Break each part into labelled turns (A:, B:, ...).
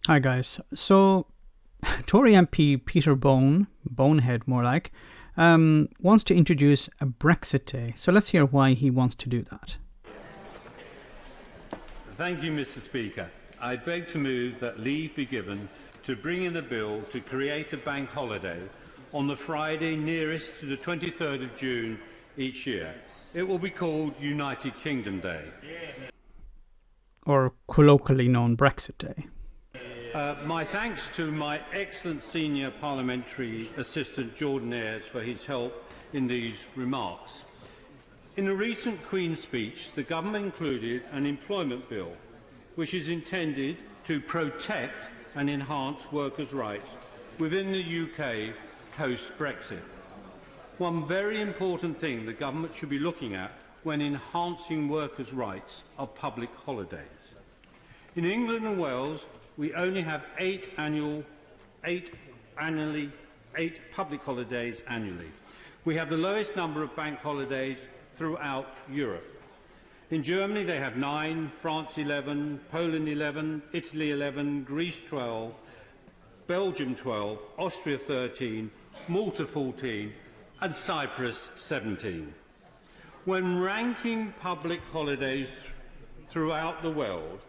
A: Hi guys. So, Tory MP Peter Bone, Bonehead more like, wants to introduce a Brexit Day. So let's hear why he wants to do that.
B: Thank you, Mr. Speaker. I beg to move that leave be given to bring in a bill to create a bank holiday on the Friday nearest to the 23rd of June each year. It will be called United Kingdom Day.
A: Or colloquially known Brexit Day.
B: My thanks to my excellent senior parliamentary assistant Jordan Ayres for his help in these remarks. In a recent Queen's speech, the government included an employment bill which is intended to protect and enhance workers' rights within the UK post-Brexit. One very important thing the government should be looking at when enhancing workers' rights are public holidays. In England and Wales, we only have eight public holidays annually. We have the lowest number of bank holidays throughout Europe. In Germany, they have 9, France 11, Poland 11, Italy 11, Greece 12, Belgium 12, Austria 13, Malta 14, and Cyprus 17. When ranking public holidays throughout the world,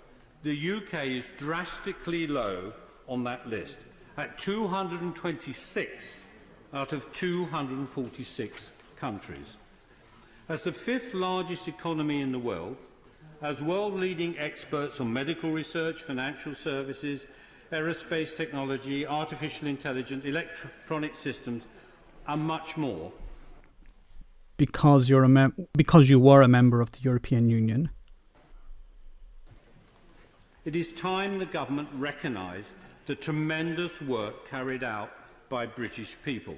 B: the UK is drastically low on that list, at 226 out of 246 countries. As the fifth largest economy in the world, as world-leading experts on medical research, financial services, aerospace technology, artificial intelligence, electronic systems, and much more.
A: Because you were a member of the European Union.
B: It is time the government recognised the tremendous work carried out by British people.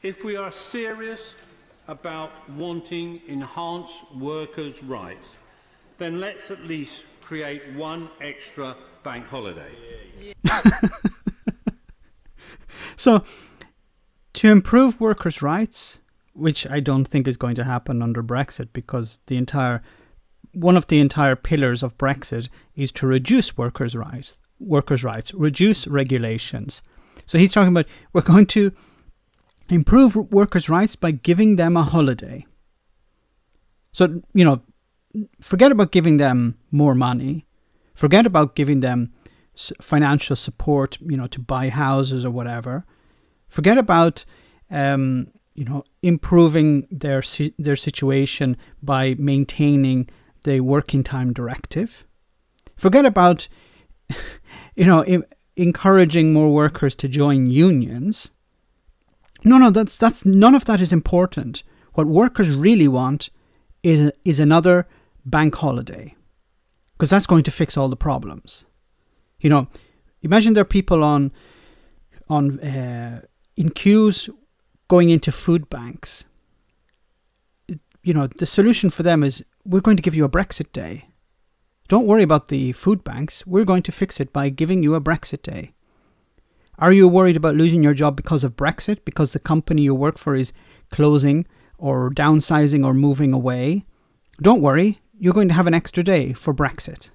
B: If we are serious about wanting enhanced workers' rights, then let's at least create one extra bank holiday.
A: So, to improve workers' rights, which I don't think is going to happen under Brexit, because one of the entire pillars of Brexit is to reduce workers' rights, reduce regulations. So he's talking about we're going to improve workers' rights by giving them a holiday. So, forget about giving them more money. Forget about giving them financial support, to buy houses or whatever. Forget about, improving their situation by maintaining the working time directive. Forget about, encouraging more workers to join unions. No, that's none of that is important. What workers really want is another bank holiday, because that's going to fix all the problems. Imagine there are people in queues going into food banks. The solution for them is, we're going to give you a Brexit Day. Don't worry about the food banks. We're going to fix it by giving you a Brexit Day. Are you worried about losing your job because of Brexit? Because the company you work for is closing or downsizing or moving away? Don't worry. You're going to have an extra day for Brexit.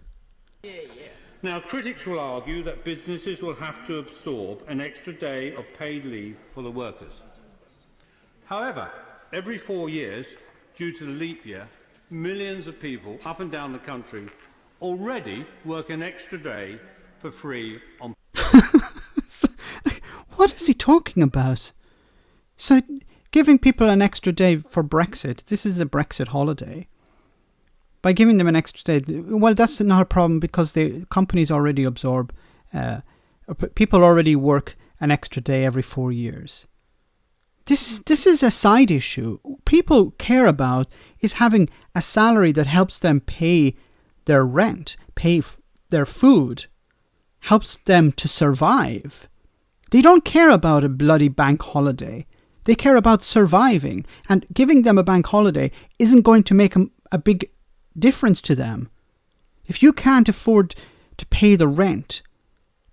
B: Now, critics will argue that businesses will have to absorb an extra day of paid leave for the workers. However, every 4 years, due to the leap year, millions of people up and down the country already work an extra day for free on...
A: What is he talking about? So, giving people an extra day for Brexit, this is a Brexit holiday. By giving them an extra day, well, that's not a problem, because the companies already absorb, people already work an extra day every 4 years. This is a side issue. People care about is having a salary that helps them pay their rent, pay their food, helps them to survive. They don't care about a bloody bank holiday. They care about surviving, and giving them a bank holiday isn't going to make a big difference to them. If you can't afford to pay the rent,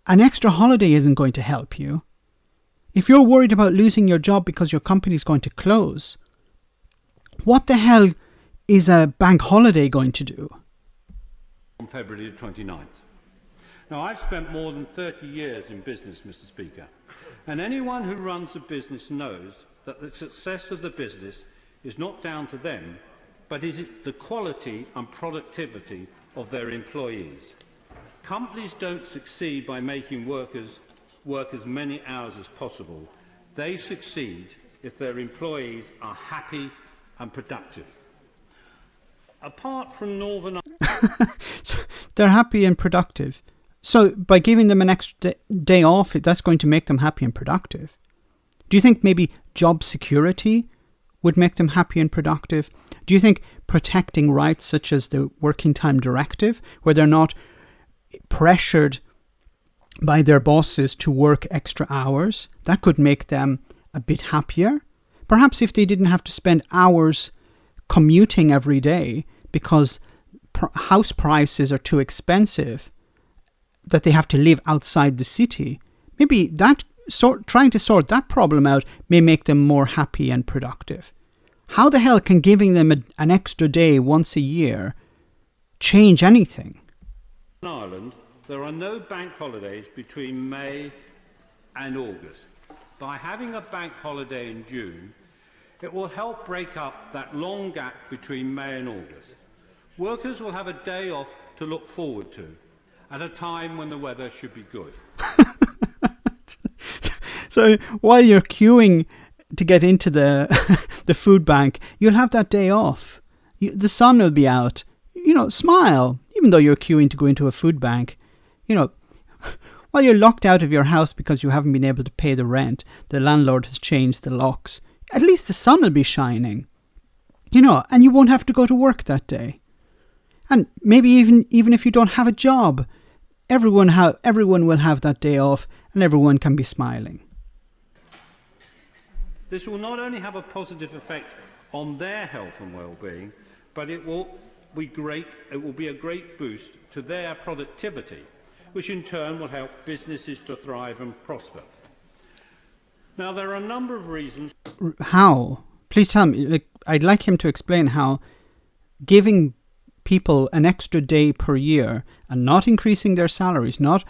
A: an extra holiday isn't going to help you. If you're worried about losing your job because your company is going to close, what the hell is a bank holiday going to do?
B: On February 29th. Now, I've spent more than 30 years in business, Mr. Speaker, and anyone who runs a business knows that the success of the business is not down to them, but is the quality and productivity of their employees. Companies don't succeed by making workers work as many hours as possible. They succeed if their employees are happy and productive. Apart from Northern
A: So they're happy and productive. So by giving them an extra day off, that's going to make them happy and productive. Do you think maybe job security would make them happy and productive? Do you think protecting rights such as the Working Time Directive, where they're not pressured by their bosses to work extra hours, that could make them a bit happier? Perhaps if they didn't have to spend hours commuting every day because house prices are too expensive, that they have to live outside the city, maybe trying to sort that problem out may make them more happy and productive. How the hell can giving them an extra day once a year change anything?
B: In Ireland, there are no bank holidays between May and August. By having a bank holiday in June, it will help break up that long gap between May and August. Workers will have a day off to look forward to, at a time when the weather should be good.
A: So while you're queuing to get into the the food bank, you'll have that day off. The sun will be out. Smile, even though you're queuing to go into a food bank. While you're locked out of your house because you haven't been able to pay the rent, the landlord has changed the locks. At least the sun will be shining. And you won't have to go to work that day. And maybe even if you don't have a job, everyone will have that day off and everyone can be smiling.
B: This will not only have a positive effect on their health and well-being, but it will be a great boost to their productivity, which in turn will help businesses to thrive and prosper. Now, there are a number of reasons.
A: How? Please tell me. I'd like him to explain how giving people an extra day per year and not increasing their salaries, not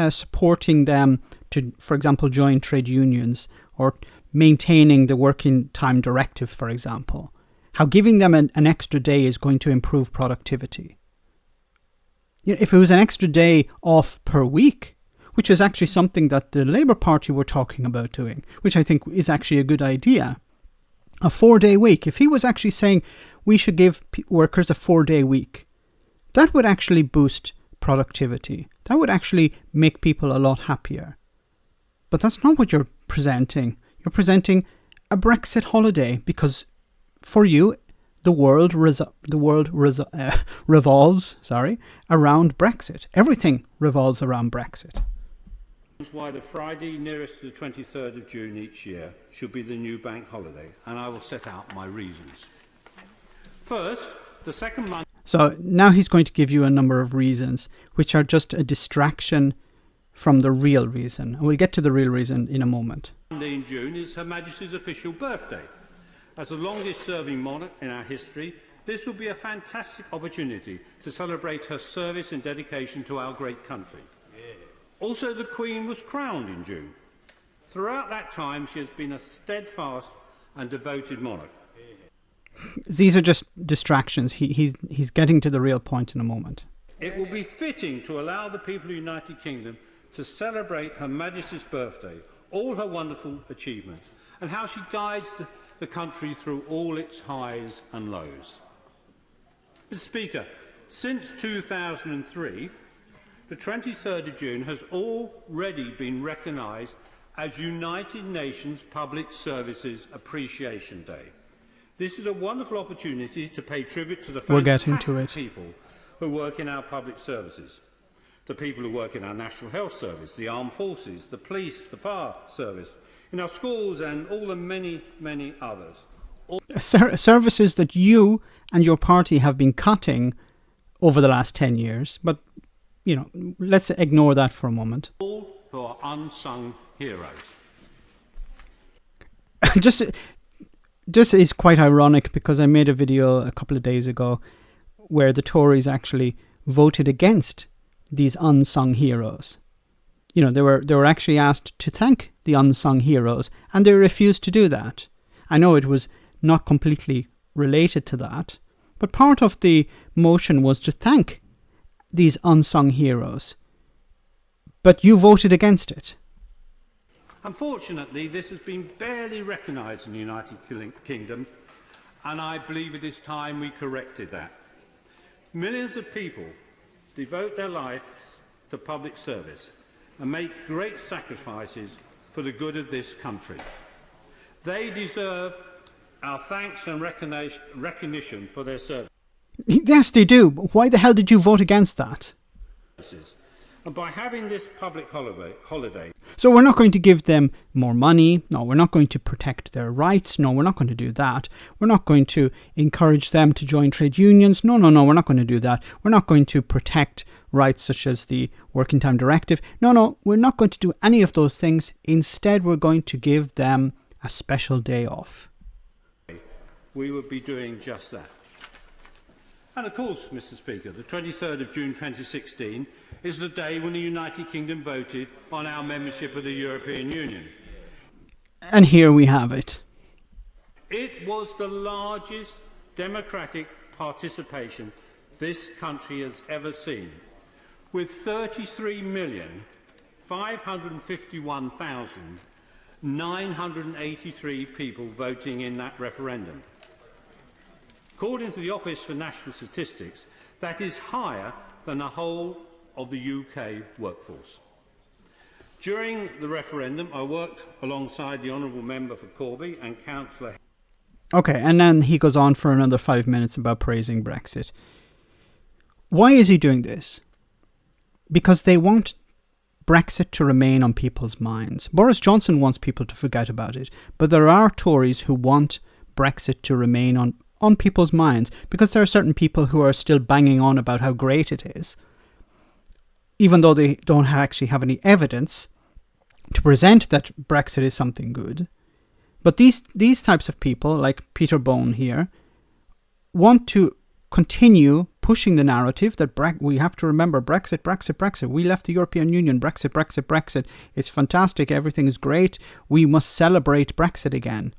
A: supporting them to, for example, join trade unions or maintaining the Working Time Directive, for example, how giving them an extra day is going to improve productivity. If it was an extra day off per week, which is actually something that the Labour Party were talking about doing, which I think is actually a good idea, a 4-day week. If he was actually saying we should give workers a 4-day week, that would actually boost productivity. That would actually make people a lot happier. But that's not what you're presenting. You're presenting a Brexit holiday because for you, the world revolves around Brexit. Everything revolves around Brexit.
B: Why the Friday nearest to the 23rd of June each year should be the new bank holiday, and I will set out my reasons. First, the second Monday.
A: So now he's going to give you a number of reasons, which are just a distraction from the real reason. And we'll get to the real reason in a moment.
B: Monday in June is Her Majesty's official birthday. As the longest-serving monarch in our history, this will be a fantastic opportunity to celebrate her service and dedication to our great country. Also, the Queen was crowned in June. Throughout that time, she has been a steadfast and devoted monarch.
A: These are just distractions. He's getting to the real point in a moment.
B: It will be fitting to allow the people of the United Kingdom to celebrate Her Majesty's birthday, all her wonderful achievements, and how she guides the country through all its highs and lows. Mr. Speaker, since 2003, the 23rd of June has already been recognised as United Nations Public Services Appreciation Day. This is a wonderful opportunity to pay tribute to the fantastic people who work in our public services, the people who work in our National Health Service, the Armed Forces, the police, the fire service, in our schools and all the many, many others.
A: Services that you and your party have been cutting over the last 10 years, but let's ignore that for a moment.
B: All who are unsung heroes.
A: This is quite ironic because I made a video a couple of days ago where the Tories actually voted against these unsung heroes. They were actually asked to thank the unsung heroes, and they refused to do that. I know it was not completely related to that, but part of the motion was to thank these unsung heroes. But you voted against it.
B: Unfortunately, this has been barely recognised in the United Kingdom, and I believe it is time we corrected that. Millions of people devote their lives to public service and make great sacrifices for the good of this country. They deserve our thanks and recognition for their service.
A: Yes, they do. Why the hell did you vote against that?
B: And by having this public holiday...
A: So we're not going to give them more money. No, we're not going to protect their rights. No, we're not going to do that. We're not going to encourage them to join trade unions. No, we're not going to do that. We're not going to protect rights such as the Working Time Directive. No, we're not going to do any of those things. Instead, we're going to give them a special day off.
B: We would be doing just that. And of course, Mr. Speaker, the 23rd of June 2016 is the day when the United Kingdom voted on our membership of the European Union.
A: And here we have it.
B: It was the largest democratic participation this country has ever seen, with 33,551,983 people voting in that referendum. According to the Office for National Statistics, that is higher than the whole of the UK workforce. During the referendum, I worked alongside the Honourable Member for Corby and Councillor...
A: Okay, and then he goes on for another 5 minutes about praising Brexit. Why is he doing this? Because they want Brexit to remain on people's minds. Boris Johnson wants people to forget about it, but there are Tories who want Brexit to remain on people's minds, because there are certain people who are still banging on about how great it is, even though they don't actually have any evidence to present that Brexit is something good. But these types of people, like Peter Bone here, want to continue pushing the narrative that we have to remember Brexit. We left the European Union. Brexit. It's fantastic. Everything is great. We must celebrate Brexit again.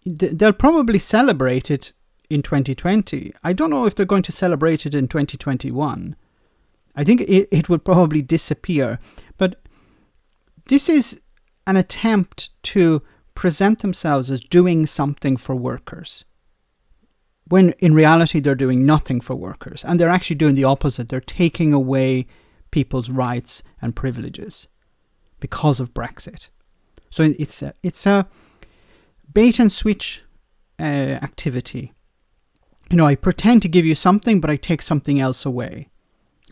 A: They'll probably celebrate it in 2020. I don't know if they're going to celebrate it in 2021. I think it will probably disappear. But this is an attempt to present themselves as doing something for workers, when in reality they're doing nothing for workers. And they're actually doing the opposite. They're taking away people's rights and privileges because of Brexit. So it's a bait and switch activity. I pretend to give you something, but I take something else away.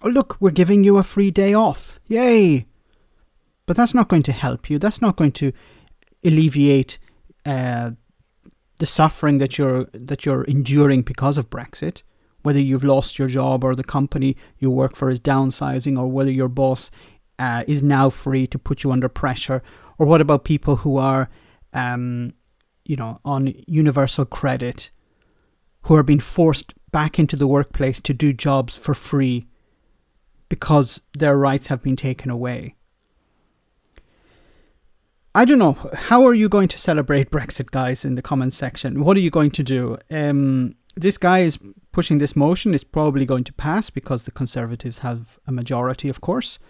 A: Oh, look, we're giving you a free day off. Yay! But that's not going to help you. That's not going to alleviate the suffering that you're enduring because of Brexit. Whether you've lost your job or the company you work for is downsizing, or whether your boss is now free to put you under pressure. Or what about people who are on universal credit, who are being forced back into the workplace to do jobs for free because their rights have been taken away? I don't know. How are you going to celebrate Brexit, guys, in the comments section? What are you going to do? This guy is pushing this motion. It's probably going to pass because the Conservatives have a majority, of course.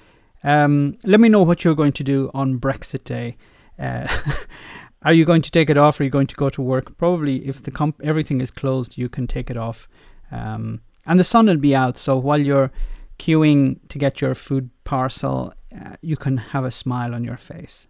A: Let me know what you're going to do on Brexit Day. Are you going to take it off? Or are you going to go to work? Probably, if everything is closed, you can take it off. And the sun will be out, so while you're queuing to get your food parcel, you can have a smile on your face.